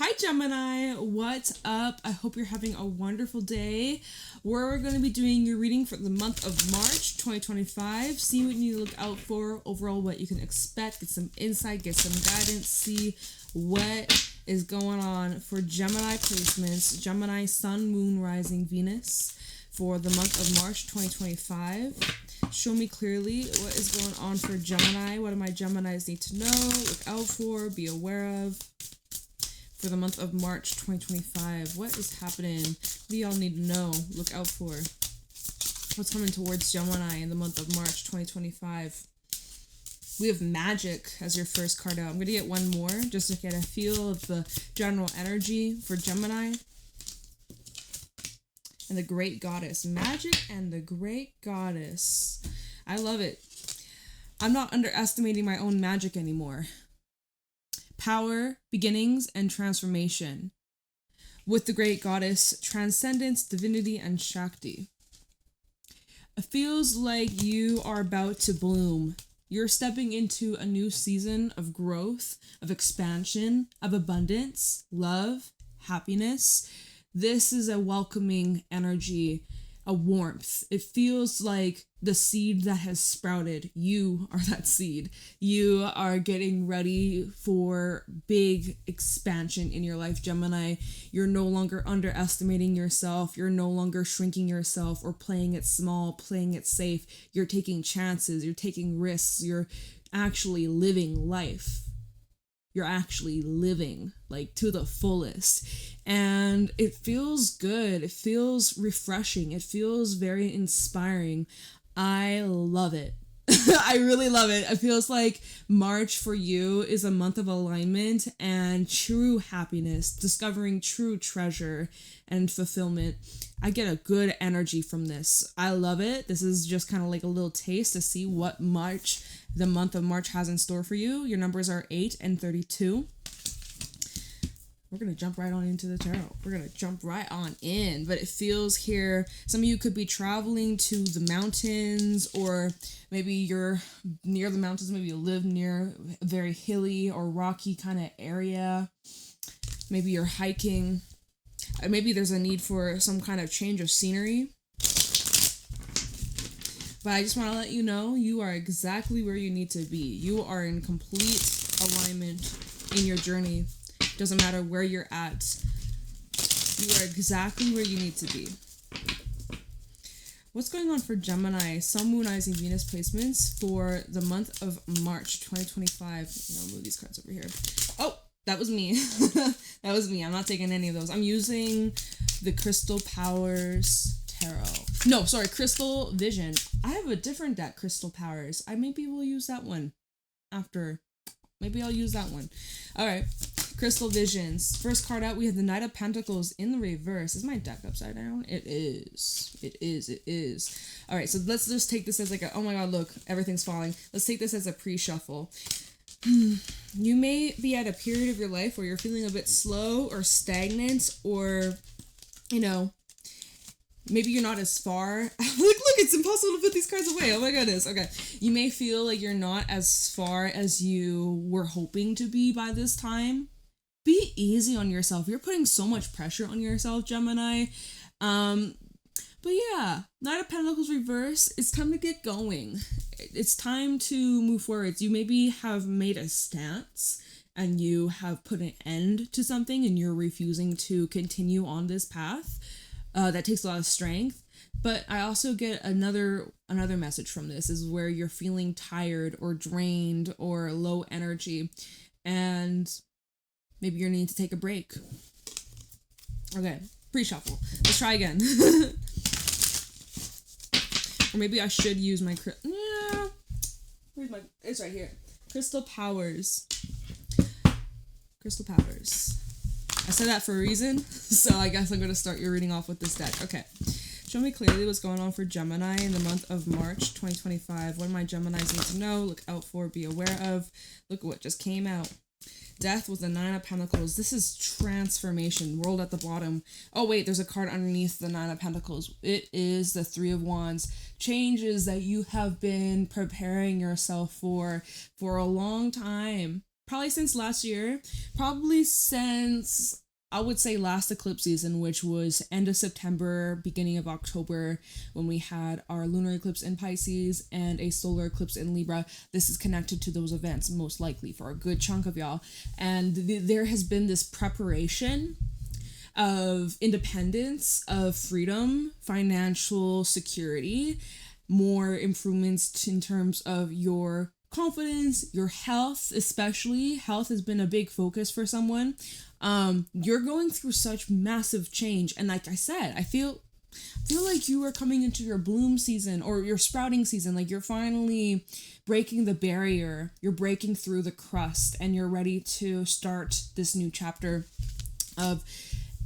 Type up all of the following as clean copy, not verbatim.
Hi Gemini, what's up? I hope you're having a wonderful day. We're going to be doing your reading for the month of March 2025. See what you need to look out for, overall what you can expect, get some insight, get some guidance, see what is going on for Gemini placements, Gemini Sun, Moon, Rising, Venus for the month of March 2025. Show me clearly what is going on for Gemini. What do my Geminis need to know, look out for, be aware of for the month of March 2025? What is happening? What do y'all need to know, look out for? What's coming towards Gemini in the month of March 2025? We have Magic as your first card out. I'm going to get one more just to get a feel of the general energy for Gemini. And the Great Goddess. Magic and the Great Goddess. I love it. I'm not underestimating my own magic anymore. Power, beginnings, and transformation. With the Great Goddess, transcendence, divinity, and Shakti. It feels like you are about to bloom. You're stepping into a new season of growth, of expansion, of abundance, love, happiness. This is a welcoming energy, a warmth. It feels like the seed that has sprouted. You are that seed. You are getting ready for big expansion in your life, Gemini. You're no longer underestimating yourself. You're no longer shrinking yourself or playing it small, playing it safe. You're taking chances. You're taking risks. You're actually living life. You're actually living like to the fullest. And it feels good. It feels refreshing. It feels very inspiring. I love it. I really love it. It feels like March for you is a month of alignment and true happiness, discovering true treasure and fulfillment. I get a good energy from this. I love it. This is just kind of like a little taste to see what the month of March has in store for you. Your numbers are 8 and 32. We're going to jump right on into the tarot. We're going to jump right on in. But it feels here, some of you could be traveling to the mountains, or maybe you're near the mountains. Maybe you live near a very hilly or rocky kind of area. Maybe you're hiking. Maybe there's a need for some kind of change of scenery. But I just want to let you know, you are exactly where you need to be. You are in complete alignment in your journey. Doesn't matter where you're at. You are exactly where you need to be. What's going on for Gemini? Sun, Moon, Rising, Venus placements for the month of March 2025. I'll move these cards over here. Oh, that was me. That was me. I'm not taking any of those. I'm using the Crystal Powers Tarot. No, sorry, Crystal Vision. I have a different deck, Crystal Powers. Maybe we'll use that one after. Maybe I'll use that one. All right. Crystal Visions. First card out, we have the Knight of Pentacles in the reverse. Is my deck upside down? It is. It is. It is. All right, so let's just take this as like a, oh my god, look, everything's falling. Let's take this as a pre-shuffle. You may be at a period of your life where you're feeling a bit slow or stagnant, or, maybe you're not as far. Look, it's impossible to put these cards away. Oh my goodness. Okay. You may feel like you're not as far as you were hoping to be by this time. Be easy on yourself. You're putting so much pressure on yourself, Gemini. But yeah, Knight of Pentacles reverse. It's time to get going. It's time to move forward. You maybe have made a stance and you have put an end to something and you're refusing to continue on this path. That takes a lot of strength. But I also get another message from this is where you're feeling tired or drained or low energy, and maybe you need to take a break. Okay, pre-shuffle. Let's try again. Or maybe I should use my it's right here. Crystal Powers. Crystal Powers. I said that for a reason, so I guess I'm going to start your reading off with this deck. Okay. Show me clearly what's going on for Gemini in the month of March 2025. What do my Geminis need to know, look out for, be aware of? Look at what just came out. Death with the Nine of Pentacles. This is transformation. World at the bottom. Oh, wait, there's a card underneath the Nine of Pentacles. It is the Three of Wands. Changes that you have been preparing yourself for a long time. probably since last year, probably since I would say last eclipse season, which was end of September, beginning of October, when we had our lunar eclipse in Pisces and a solar eclipse in Libra. This is connected to those events, most likely, for a good chunk of y'all. And there has been this preparation of independence, of freedom, financial security, more improvements in terms of your confidence, your health, especially. Health has been a big focus for someone. You're going through such massive change, and like I said, I feel like you are coming into your bloom season or your sprouting season. Like you're finally breaking the barrier, you're breaking through the crust, and you're ready to start this new chapter of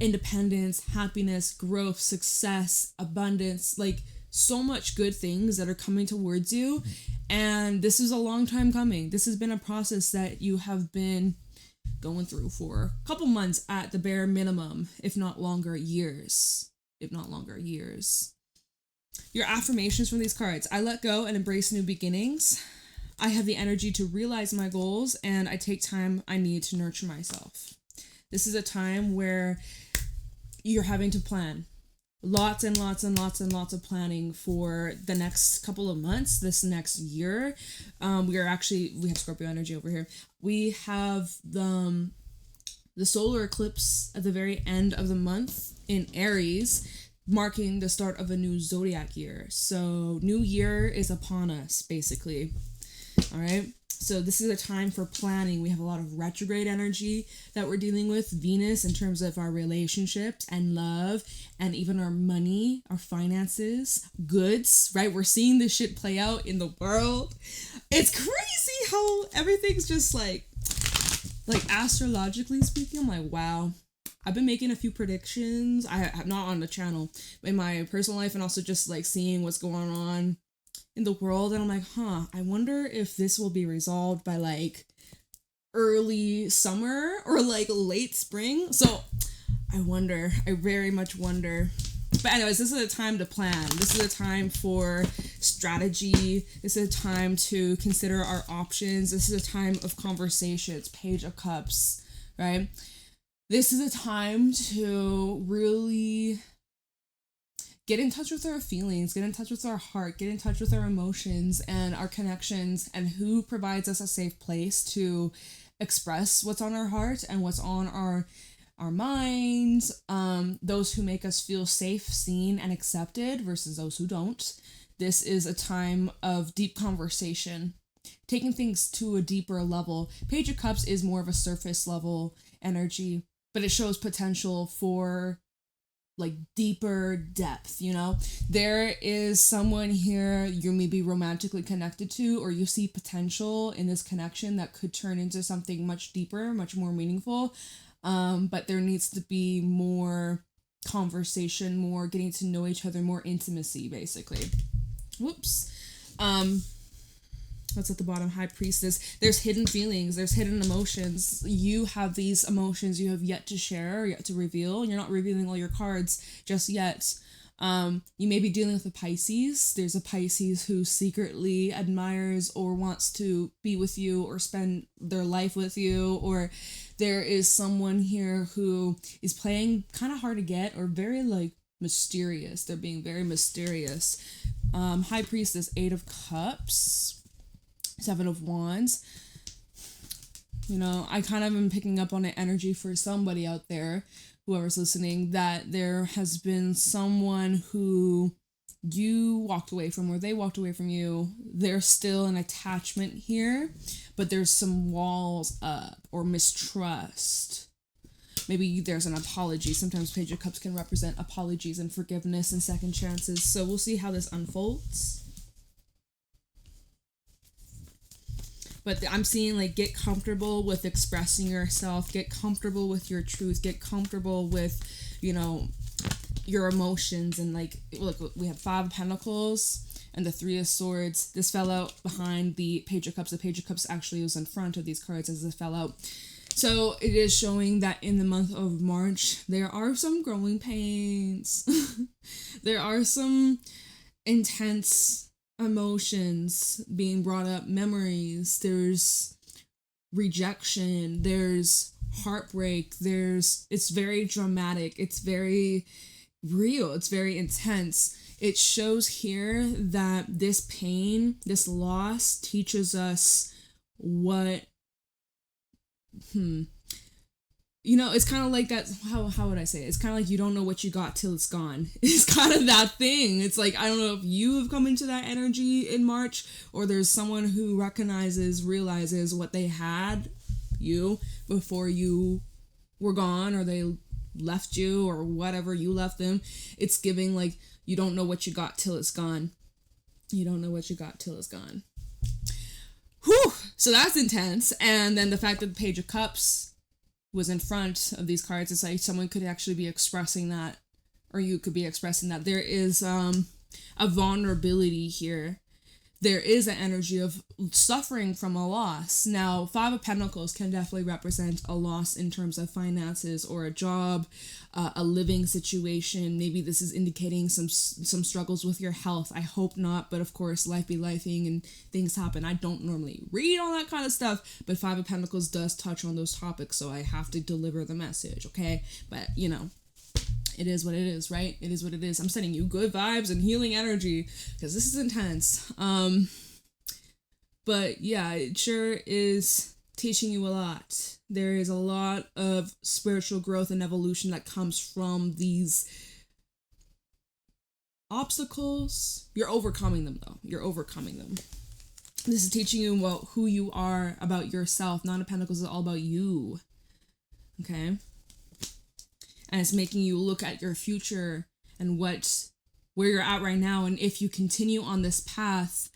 independence, happiness, growth, success, abundance, like so much good things that are coming towards you. And this is a long time coming. This has been a process that you have been going through for a couple months at the bare minimum, if not longer, years. Your affirmations from these cards: I let go and embrace new beginnings. I have the energy to realize my goals, and I take time I need to nurture myself. This is a time where you're having to plan. Lots and lots and lots and lots of planning for the next couple of months, this next year. We have Scorpio energy over here. We have the solar eclipse at the very end of the month in Aries, marking the start of a new zodiac year. So new year is upon us, basically. All right. So this is a time for planning. We have a lot of retrograde energy that we're dealing with. Venus in terms of our relationships and love and even our money, our finances, goods, right? We're seeing this shit play out in the world. It's crazy how everything's just like astrologically speaking, I'm like, wow. I've been making a few predictions. I have not on the channel, but in my personal life, and also just like seeing what's going on in the world, and I'm like, I wonder if this will be resolved by like early summer or like late spring. So I very much wonder. But anyways, this is a time to plan. This is a time for strategy. This is a time to consider our options. This is a time of conversations. Page of Cups, right? This is a time to really get in touch with our feelings, get in touch with our heart, get in touch with our emotions and our connections, and who provides us a safe place to express what's on our heart and what's on our minds, those who make us feel safe, seen, and accepted versus those who don't. This is a time of deep conversation, taking things to a deeper level. Page of Cups is more of a surface level energy, but it shows potential for like deeper depth, you know? There is someone here you may be romantically connected to, or you see potential in this connection that could turn into something much deeper, much more meaningful. But there needs to be more conversation, more getting to know each other, more intimacy, basically. Whoops. What's at the bottom? High Priestess. There's hidden feelings. There's hidden emotions. You have these emotions you have yet to share, yet to reveal. And you're not revealing all your cards just yet. You may be dealing with a Pisces. There's a Pisces who secretly admires or wants to be with you or spend their life with you. Or there is someone here who is playing kind of hard to get or very like mysterious. They're being very mysterious. High Priestess, 8 of Cups. 7 of Wands. You know, I kind of am picking up on an energy for somebody out there, whoever's listening, that there has been someone who you walked away from or they walked away from you. There's still an attachment here, but there's some walls up or mistrust. Maybe there's an apology. Sometimes Page of Cups can represent apologies and forgiveness and second chances. So we'll see how this unfolds. But I'm seeing like get comfortable with expressing yourself, get comfortable with your truth, get comfortable with, you know, your emotions. And like, look, we have 5 of Pentacles and the 3 of Swords. This fell out behind the Page of Cups. The Page of Cups actually was in front of these cards as it fell out. So it is showing that in the month of March, there are some growing pains. There are some intense emotions being brought up, memories. There's rejection, there's heartbreak, it's very dramatic, it's very real, it's very intense. It shows here that this pain, this loss teaches us what it's kind of like that. How would I say it? It's kind of like you don't know what you got till it's gone. It's kind of that thing. It's like, I don't know if you have come into that energy in March, or there's someone who realizes what they had you before you were gone, or they left you, or whatever, you left them. It's giving like, you don't know what you got till it's gone. You don't know what you got till it's gone. Whew! So that's intense. And then the fact that the Page of Cups was in front of these cards, it's like someone could actually be expressing that, or you could be expressing that. There is a vulnerability here. There is an energy of suffering from a loss. Now, Five of Pentacles can definitely represent a loss in terms of finances or a job, a living situation. Maybe this is indicating some struggles with your health. I hope not, but of course, life be lifing and things happen. I don't normally read all that kind of stuff, but Five of Pentacles does touch on those topics, so I have to deliver the message, okay? But, it is what it is, right? It is what it is. I'm sending you good vibes and healing energy because this is intense. But yeah, it sure is teaching you a lot. There is a lot of spiritual growth and evolution that comes from these obstacles. You're overcoming them, though. You're overcoming them. This is teaching you about who you are, about yourself. Nine of Pentacles is all about you. Okay? And it's making you look at your future and where you're at right now. And if you continue on this path,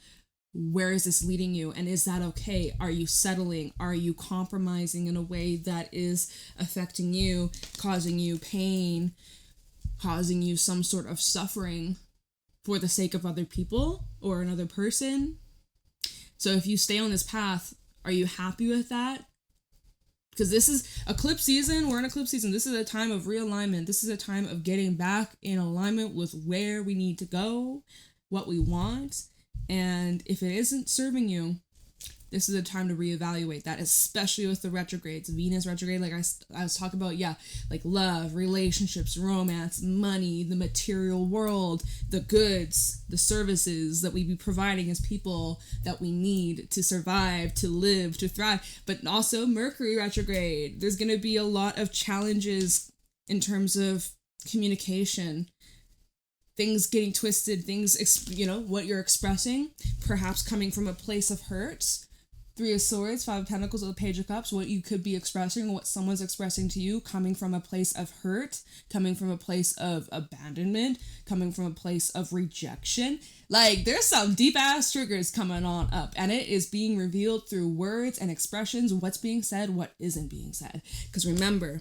where is this leading you? And is that okay? Are you settling? Are you compromising in a way that is affecting you, causing you pain, causing you some sort of suffering for the sake of other people or another person? So if you stay on this path, are you happy with that? Because this is eclipse season. We're in eclipse season. This is a time of realignment. This is a time of getting back in alignment with where we need to go, what we want. And if it isn't serving you, this is a time to reevaluate that, especially with the retrogrades. Venus retrograde, like I was talking about, like love, relationships, romance, money, the material world, the goods, the services that we be providing as people that we need to survive, to live, to thrive. But also Mercury retrograde. There's going to be a lot of challenges in terms of communication. Things getting twisted, what you're expressing, perhaps coming from a place of hurt. Three of Swords, Five of Pentacles, or the Page of Cups, what you could be expressing, what someone's expressing to you, coming from a place of hurt, coming from a place of abandonment, coming from a place of rejection. Like, there's some deep-ass triggers coming on up, and it is being revealed through words and expressions, what's being said, what isn't being said. Because remember,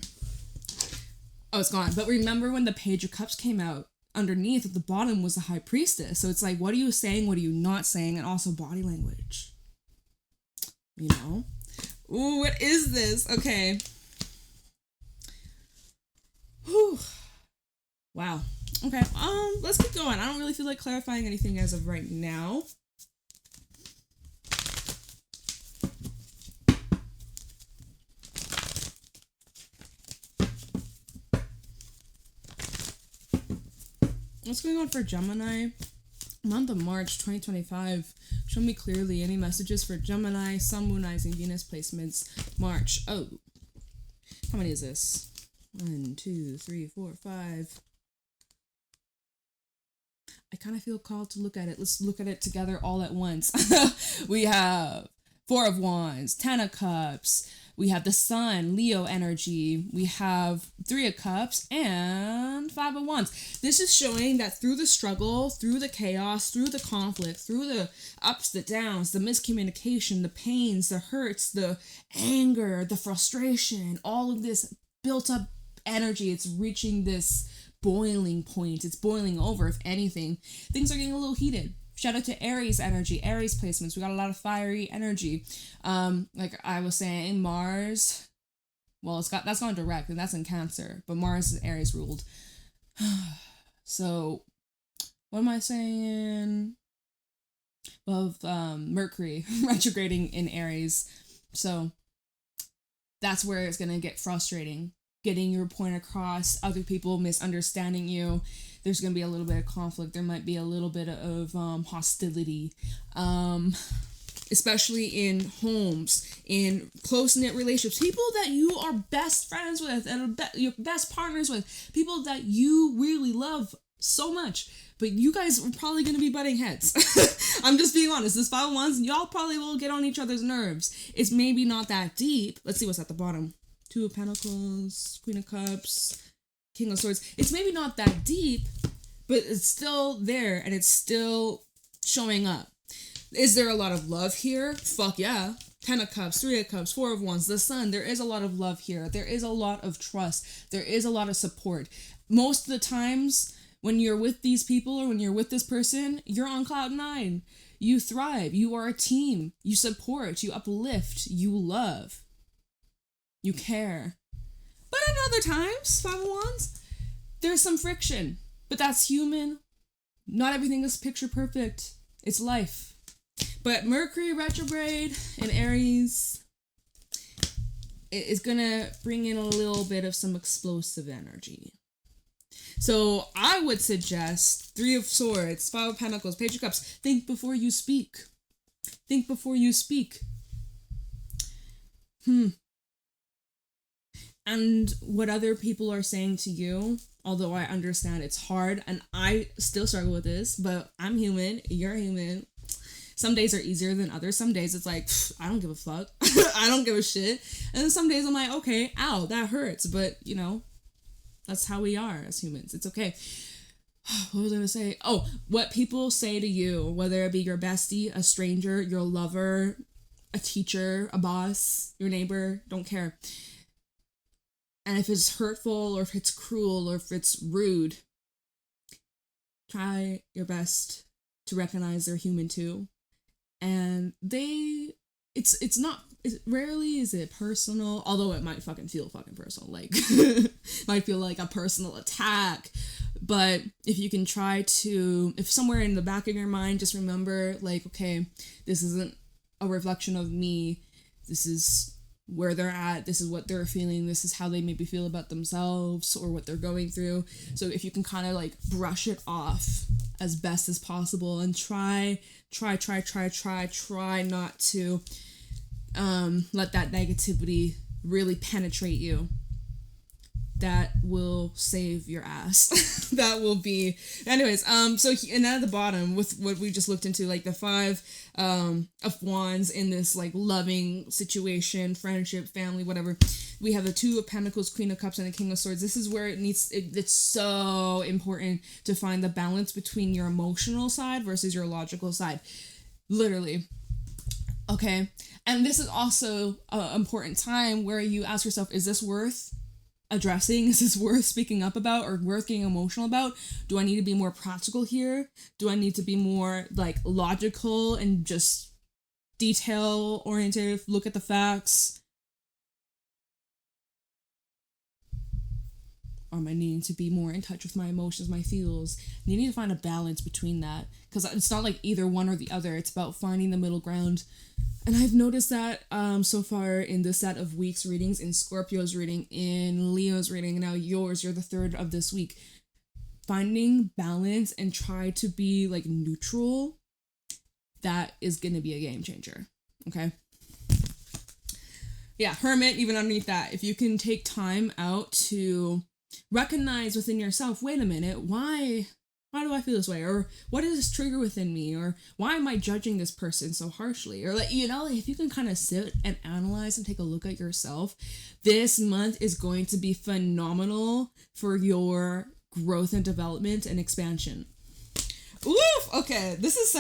it's gone, but remember when the Page of Cups came out, underneath at the bottom was the High Priestess. So it's like, what are you saying, what are you not saying, and also body language. Ooh, what is this? Okay. Whew. Wow. Okay. Let's keep going. I don't really feel like clarifying anything as of right now. What's going on for Gemini? Month of March 2025. Show me clearly any messages for Gemini, Sun, Moon, Rising, Venus placements. March. Oh. How many is this? 1, 2, 3, 4, 5. I kind of feel called to look at it. Let's look at it together all at once. We have Four of Wands, Ten of Cups. We have the Sun, Leo energy. We have Three of Cups and Five of Wands. This is showing that through the struggle, through the chaos, through the conflict, through the ups, the downs, the miscommunication, the pains, the hurts, the anger, the frustration, all of this built up energy, it's reaching this boiling point. It's boiling over, if anything. Things are getting a little heated. Shout out to Aries energy, Aries placements. We got a lot of fiery energy. Like I was saying, Mars, well, that's gone direct, and that's in Cancer, but Mars is Aries ruled. So, what am I saying? Well, Mercury retrograding in Aries. So, that's where it's going to get frustrating. Getting your point across, other people misunderstanding you. There's going to be a little bit of conflict. There might be a little bit of hostility. Especially in homes, in close-knit relationships, people that you are best friends with and your best partners with, people that you really love so much, but you guys are probably going to be butting heads. I'm just being honest. This 5 of Wands, y'all probably will get on each other's nerves. It's maybe not that deep. Let's see what's at the bottom. 2 of Pentacles, Queen of Cups, King of Swords. It's maybe not that deep, but it's still there and it's still showing up. Is there a lot of love here? Fuck yeah. 10 of Cups, 3 of Cups, 4 of Wands, the Sun. There is a lot of love here. There is a lot of trust. There is a lot of support. Most of the times when you're with these people or when you're with this person, you're on cloud 9. You thrive. You are a team. You support. You uplift. You love. You care. But at other times, 5 of Wands, there's some friction. But that's human. Not everything is picture perfect. It's life. But Mercury retrograde in Aries is going to bring in a little bit of some explosive energy. So I would suggest 3 of Swords, 5 of Pentacles, Page of Cups. Think before you speak. Think before you speak. And what other people are saying to you, although I understand it's hard, and I still struggle with this, but I'm human, you're human. Some days are easier than others. Some days it's like, I don't give a fuck. I don't give a shit. And then some days I'm like, okay, ow, that hurts. But, you know, that's how we are as humans. It's okay. What was I going to say? Oh, what people say to you, whether it be your bestie, a stranger, your lover, a teacher, a boss, your neighbor, don't care. And if it's hurtful or if it's cruel or if it's rude, try your best to recognize they're human too. And rarely is it personal, although it might fucking feel fucking personal, like, might feel like a personal attack. But if you can try to, if somewhere in the back of your mind, just remember, like, okay, this isn't a reflection of me, this is where they're at, this is what they're feeling, this is how they maybe feel about themselves or what they're going through. So if you can kind of like brush it off as best as possible and try not to let that negativity really penetrate you, that will save your ass. That will be, anyways, and then at the bottom with what we just looked into, like the 5 of Wands in this like loving situation, friendship, family, whatever, we have the 2 of Pentacles, Queen of Cups, and the King of Swords. This is where it's so important to find the balance between your emotional side versus your logical side, literally. Okay, and this is also an important time where you ask yourself, is this worth addressing? Is this worth speaking up about or worth getting emotional about? Do I need to be more practical here? Do I need to be more like logical and just detail oriented, look at the facts? Or am I needing to be more in touch with my emotions, my feels? You need to find a balance between that, because it's not like either one or the other. It's about finding the middle ground. And I've noticed that so far in this set of week's readings, in Scorpio's reading, in Leo's reading, and now yours, you're the 3rd of this week. Finding balance and try to be like neutral, that is going to be a game changer. Okay? Yeah, Hermit, even underneath that, if you can take time out to recognize within yourself, wait a minute, why do I feel this way? Or what is this trigger within me? Or why am I judging this person so harshly? Or like, you know, if you can kind of sit and analyze and take a look at yourself, this month is going to be phenomenal for your growth and development and expansion. Oof! Okay, this is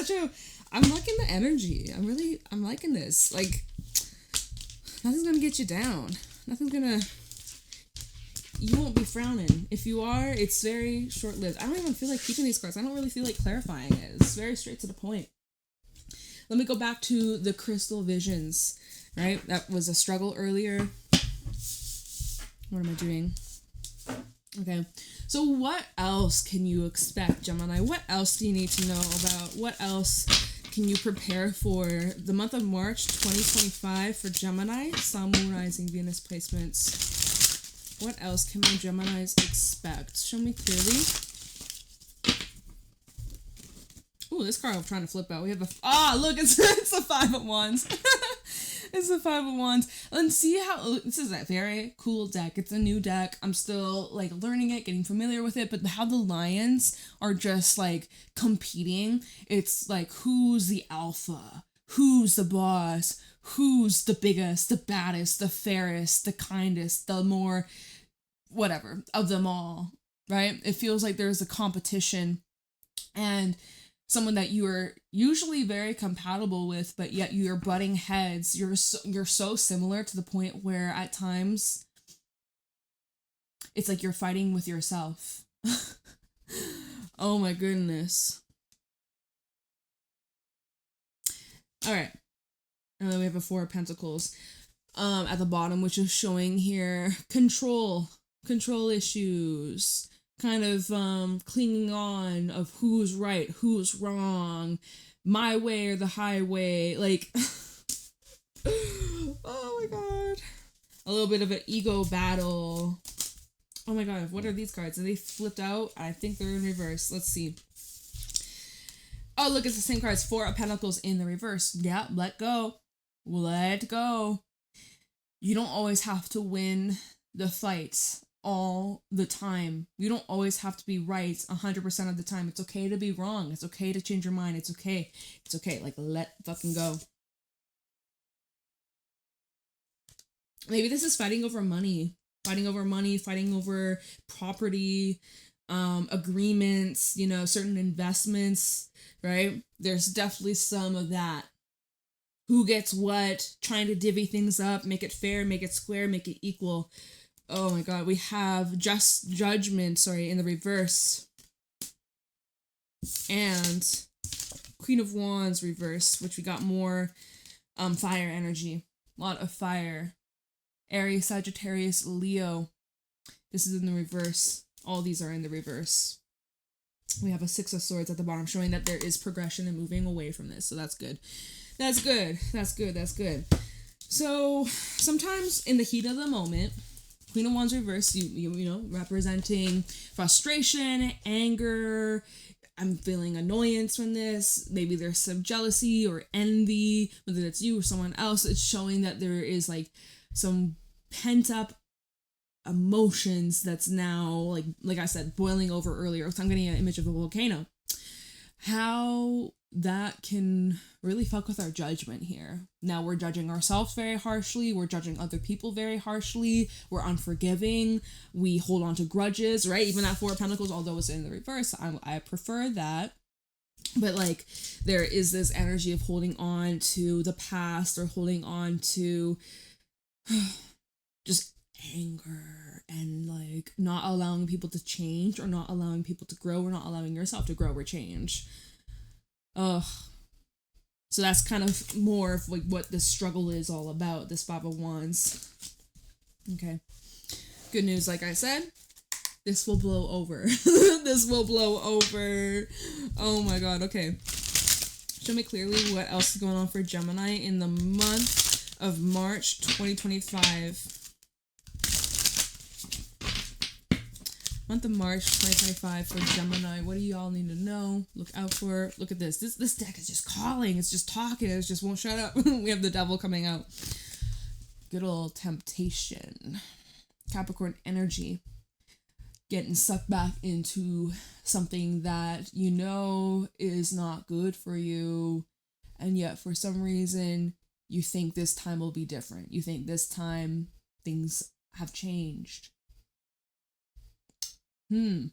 I'm liking the energy. I'm liking this. Like, nothing's gonna get you down. You won't be frowning. If you are, it's very short-lived. I don't even feel like keeping these cards. I don't really feel like clarifying it. It's very straight to the point. Let me go back to the crystal visions, right? That was a struggle earlier. What am I doing? Okay. So what else can you expect, Gemini? What else do you need to know about? What else can you prepare for the month of March 2025 for Gemini? Sun, Moon, Rising, Venus placements. What else can my Geminis expect? Show me clearly. Ooh, this card I'm trying to flip out. We have a... look, it's the Five of Wands. It's the Five of Wands. And see how... This is a very cool deck. It's a new deck. I'm still, like, learning it, getting familiar with it. But how the lions are just, like, competing. It's, like, who's the alpha? Who's the boss? Who's the biggest, the baddest, the fairest, the kindest, the more... whatever, of them all, right? It feels like there's a competition. And... someone that you are usually very compatible with, but yet you're butting heads. You're so similar to the point where at times it's like you're fighting with yourself. Oh my goodness. All right. And then we have a Four of Pentacles at the bottom, which is showing here control issues. Kind of clinging on of who's right, who's wrong, my way or the highway, like, oh my god. A little bit of an ego battle. Oh my god, what are these cards? Are they flipped out? I think they're in reverse. Let's see. Oh, look, it's the same cards. Four of Pentacles in the reverse. Yeah, let go. Let go. You don't always have to win the fights all the time. You don't always have to be right 100% of the time. It's okay to be wrong. It's okay to change your mind. It's okay. It's okay. Like, let fucking go. Maybe this is fighting over money. Fighting over property, agreements, you know, certain investments, right? There's definitely some of that. Who gets what, trying to divvy things up, make it fair, make it square, make it equal. Oh my god, we have Just Judgment, in the reverse. And Queen of Wands reverse, which we got more fire energy. A lot of fire. Aries, Sagittarius, Leo. This is in the reverse. All these are in the reverse. We have a Six of Swords at the bottom, showing that there is progression and moving away from this. So that's good. That's good. That's good. That's good. So sometimes in the heat of the moment, Queen of Wands reverse, you know, representing frustration, anger. I'm feeling annoyance from this. Maybe there's some jealousy or envy, whether it's you or someone else. It's showing that there is like some pent up emotions that's now like I said, boiling over earlier. So I'm getting an image of a volcano. How that can really fuck with our judgment here. Now we're judging ourselves very harshly. We're judging other people very harshly. We're unforgiving. We hold on to grudges, right? Even that Four of Pentacles, although it's in the reverse, I prefer that. But like there is this energy of holding on to the past or holding on to just anger and like not allowing people to change or not allowing people to grow or not allowing yourself to grow or change. So that's kind of more of like what this struggle is all about, this Five of Wands. Okay. Good news, like I said, this will blow over. This will blow over. Oh my god, okay. Show me clearly what else is going on for Gemini in the month of March 2025. Month of March 2025 for Gemini. What do y'all need to know? Look out for. Look at this. This deck is just calling. It's just talking. It just won't shut up. We have the Devil coming out. Good old temptation. Capricorn energy. Getting sucked back into something that you know is not good for you. And yet for some reason you think this time will be different. You think this time things have changed. We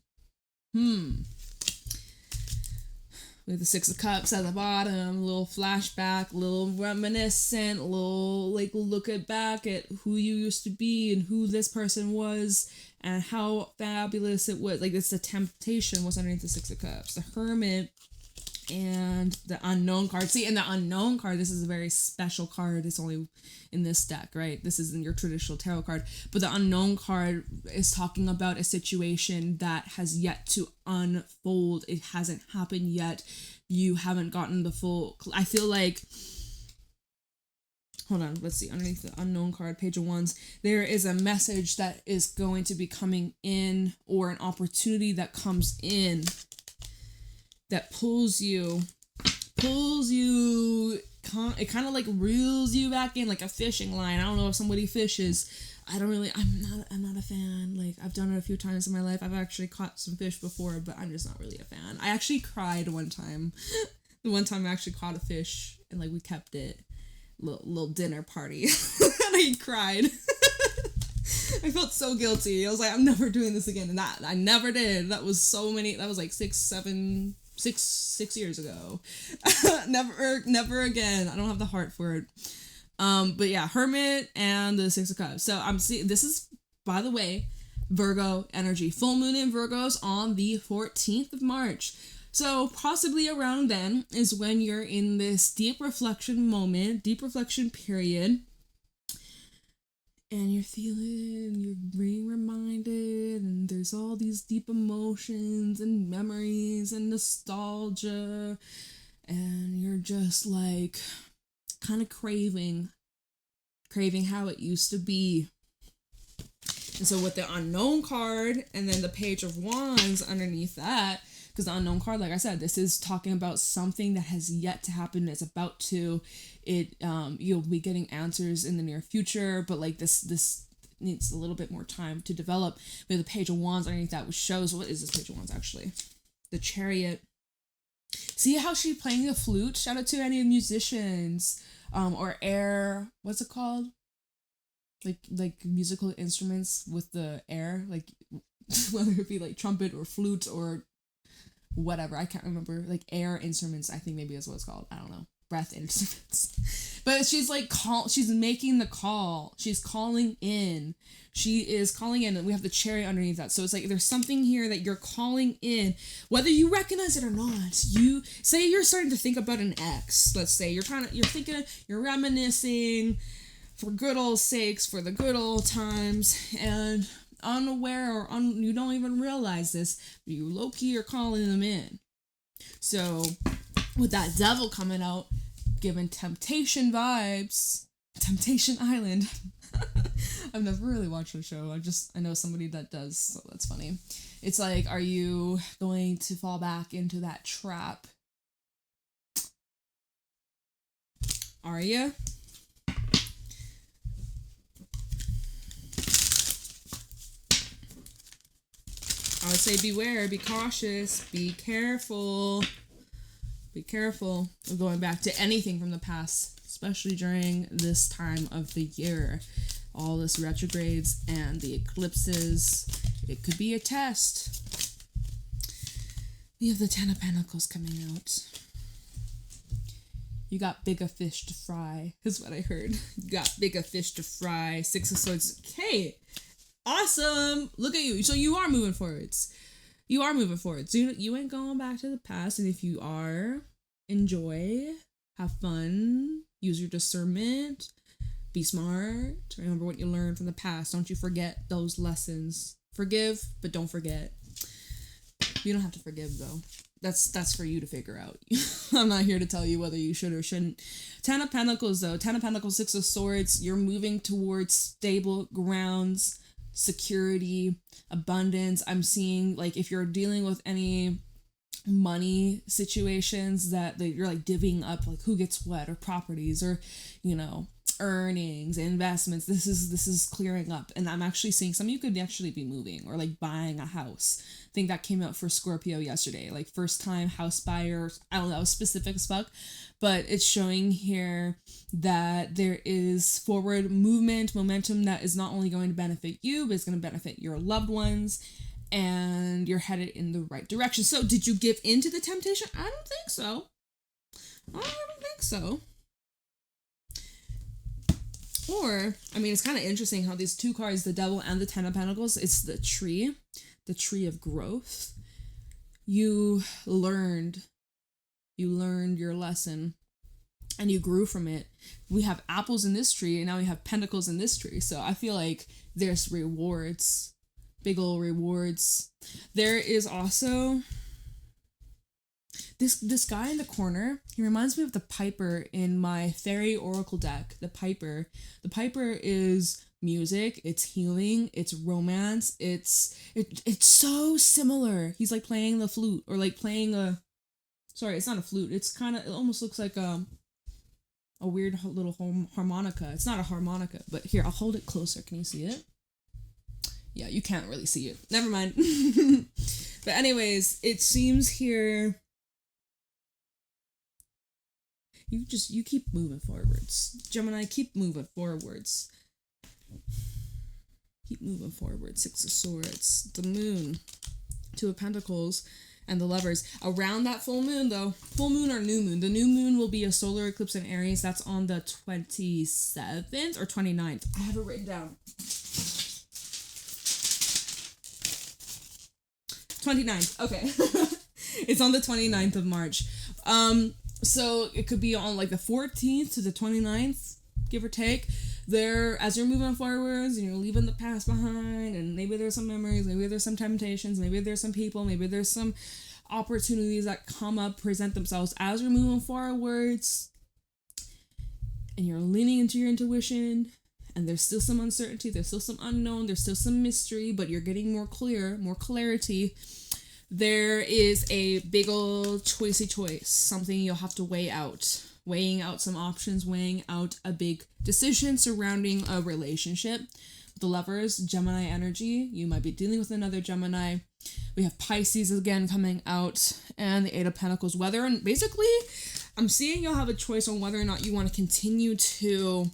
have the Six of Cups at the bottom, a little flashback, a little reminiscent, a little like look back at who you used to be and who this person was and how fabulous it was. Like it's the temptation was underneath the Six of Cups. The Hermit and the unknown card. See, in the unknown card, this is a very special card. It's only in this deck, right? This isn't your traditional tarot card. But the unknown card is talking about a situation that has yet to unfold. It hasn't happened yet. You haven't gotten the full... I feel like... Hold on, let's see. Underneath the unknown card, page of wands, there is a message that is going to be coming in, or an opportunity that comes in that pulls you, it kind of like reels you back in like a fishing line. I don't know if somebody fishes. I'm not a fan. Like, I've done it a few times in my life. I've actually caught some fish before, but I'm just not really a fan. I actually cried one time. The one time I actually caught a fish and like we kept it. Little dinner party. And I cried. I felt so guilty. I was like, I'm never doing this again. And that I never did. That was like 6 years ago. Never again. I don't have the heart for it. But yeah, Hermit and the Six of Cups. So I'm seeing, this is, by the way, Virgo energy. Full moon in Virgos on the 14th of March. So possibly around then is when you're in this deep reflection moment, deep reflection period, and you're being reminded, and there's all these deep emotions and memories and nostalgia, and you're just like kind of craving how it used to be. And so with the unknown card and then the page of wands underneath that, because the unknown card, like I said, this is talking about something that has yet to happen. It's about to. You'll be getting answers in the near future, but like this needs a little bit more time to develop. We have the page of wands underneath that, which shows, what is this page of wands actually? The Chariot. See how she's playing the flute? Shout out to any musicians, or air. What's it called? Like musical instruments with the air, like whether it be like trumpet or flute or whatever, I can't remember, like air instruments, I think maybe is what it's called, I don't know, breath instruments. But she's like she's making the call, she's calling in, and we have the Chariot underneath that. So it's like there's something here that you're calling in, whether you recognize it or not. You say you're starting to think about an ex, let's say you're thinking, you're reminiscing for good old sakes, for the good old times, and unaware or you don't even realize this, but you low-key are calling them in. So with that Devil coming out, giving temptation vibes, Temptation Island. I've never really watched the show. I know somebody that does, so that's funny. It's like, are you going to fall back into that trap? Are you? I would say beware, be cautious, be careful. Be careful of going back to anything from the past, especially during this time of the year. All this retrogrades and the eclipses. It could be a test. We have the Ten of Pentacles coming out. You got bigger fish to fry, is what I heard. You got bigger fish to fry. Six of Swords. Hey! Awesome! Look at you. So you are moving forwards. You are moving forwards. You ain't going back to the past. And if you are, enjoy. Have fun. Use your discernment. Be smart. Remember what you learned from the past. Don't you forget those lessons. Forgive, but don't forget. You don't have to forgive, though. That's for you to figure out. I'm not here to tell you whether you should or shouldn't. Ten of Pentacles, though. Ten of Pentacles, Six of Swords. You're moving towards stable grounds. Security, abundance. I'm seeing, like, if you're dealing with any money situations that you're like divvying up, like who gets what, or properties, or earnings, investments, this is clearing up. And I'm actually seeing some of you could actually be moving or like buying a house. I think that came out for Scorpio yesterday, like first time house buyers. I don't know, specific as fuck, but it's showing here that there is forward movement, momentum that is not only going to benefit you, but it's going to benefit your loved ones, and you're headed in the right direction. So did you give in to the temptation? I don't think so. Or, I mean, it's kind of interesting how these two cards, the Devil and the Ten of Pentacles, it's the tree of growth. You learned You learned your lesson and you grew from it. We have apples in this tree and now we have pentacles in this tree. So I feel like there's rewards, big ol' rewards. There is also this guy in the corner. He reminds me of the Piper in my Fairy Oracle deck. The Piper is music, it's healing, it's romance, it's so similar. He's like playing the flute or like playing a, sorry, it's not a flute. It's kind of, it almost looks like a weird little harmonica. It's not a harmonica, but here, I'll hold it closer. Can you see it? Yeah, you can't really see it. Never mind. But anyways, it seems here you keep moving forwards. Gemini, keep moving forwards. Keep moving forward. Six of Swords, the Moon, Two of Pentacles, and the Lovers. Around that full moon, though, full moon or new moon, the new moon will be a solar eclipse in Aries. That's on the 27th or 29th. I have it written down. 29th. Okay. It's on the 29th of March. So it could be on like the 14th to the 29th, give or take. There, as you're moving forwards and you're leaving the past behind, and maybe there's some memories, maybe there's some temptations, maybe there's some people, maybe there's some opportunities that come up, present themselves as you're moving forwards, and you're leaning into your intuition, and there's still some uncertainty, there's still some unknown, there's still some mystery, but you're getting more clarity. There is a big old choicey choice, something you'll have to weigh out. Weighing out some options, weighing out a big decision surrounding a relationship. The Lovers, Gemini energy. You might be dealing with another Gemini. We have Pisces again coming out, and the Eight of Pentacles. And basically, I'm seeing you'll have a choice on whether or not you want to continue to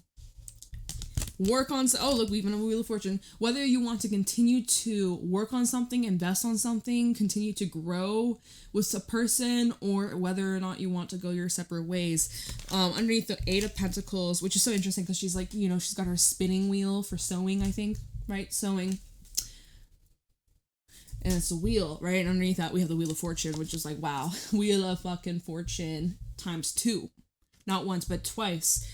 work on, oh look, we even have a Wheel of Fortune. Whether you want to continue to work on something, invest on something, continue to grow with a person, or whether or not you want to go your separate ways. Underneath the Eight of Pentacles, which is so interesting because she's like, you know, she's got her spinning wheel for sewing, I think, right? Sewing. And it's a wheel, right? And underneath that, we have the Wheel of Fortune, which is like, wow, Wheel of fucking Fortune times 2. Not once, but twice.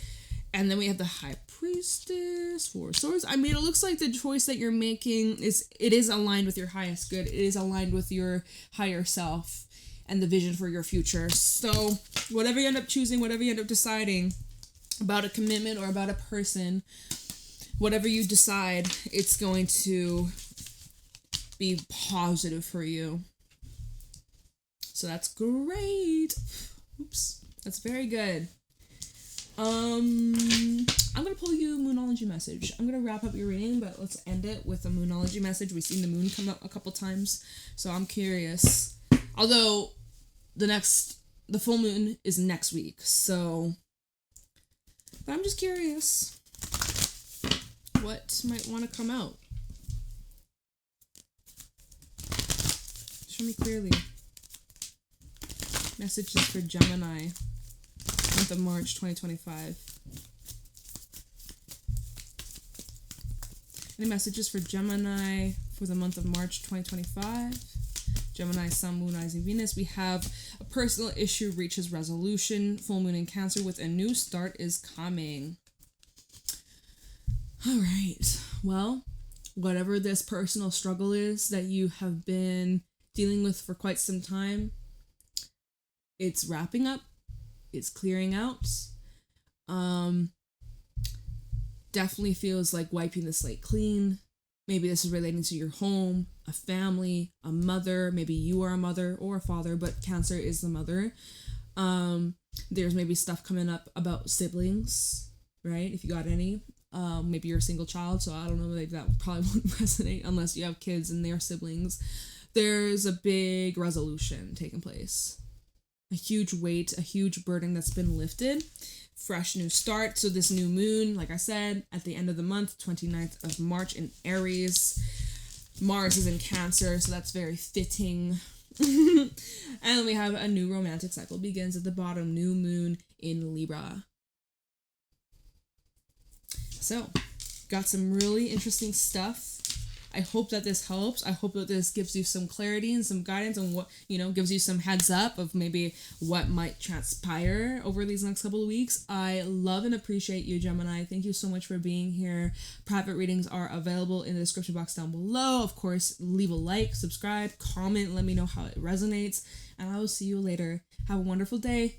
And then we have the High Priestess, Four of Swords. I mean, it looks like the choice that you're making is aligned with your highest good. It is aligned with your higher self and the vision for your future. So whatever you end up choosing, whatever you end up deciding about a commitment or about a person, whatever you decide, it's going to be positive for you. So that's great. Oops. That's very good. I'm going to pull you a Moonology message. I'm going to wrap up your reading, but let's end it with a Moonology message. We've seen the moon come up a couple times, so I'm curious. Although, the full moon is next week, so... But I'm just curious what might want to come out. Show me clearly. Messages for Gemini. Month of March 2025. Any messages for Gemini for the month of March 2025? Gemini, Sun, Moon, Rising, Venus. We have a personal issue reaches resolution. Full moon in Cancer with a new start is coming. All right. Well, whatever this personal struggle is that you have been dealing with for quite some time, it's wrapping up. It's clearing out. Definitely feels like wiping the slate clean. Maybe this is relating to your home, a family, a mother. Maybe you are a mother or a father, but Cancer is the mother. There's maybe stuff coming up about siblings, right? If you got any. Maybe you're a single child, so I don't know, maybe that probably won't resonate unless you have kids and their siblings. There's a big resolution taking place. A huge weight, a huge burden that's been lifted. Fresh new start. So this new moon, like I said, at the end of the month, 29th of March in Aries. Mars is in Cancer, so that's very fitting. And we have a new romantic cycle begins at the bottom. New moon in Libra. So, got some really interesting stuff I hope that this helps. I hope that this gives you some clarity and some guidance on what, gives you some heads up of maybe what might transpire over these next couple of weeks. I love and appreciate you, Gemini. Thank you so much for being here. Private readings are available in the description box down below. Of course, leave a like, subscribe, comment, let me know how it resonates, and I will see you later. Have a wonderful day.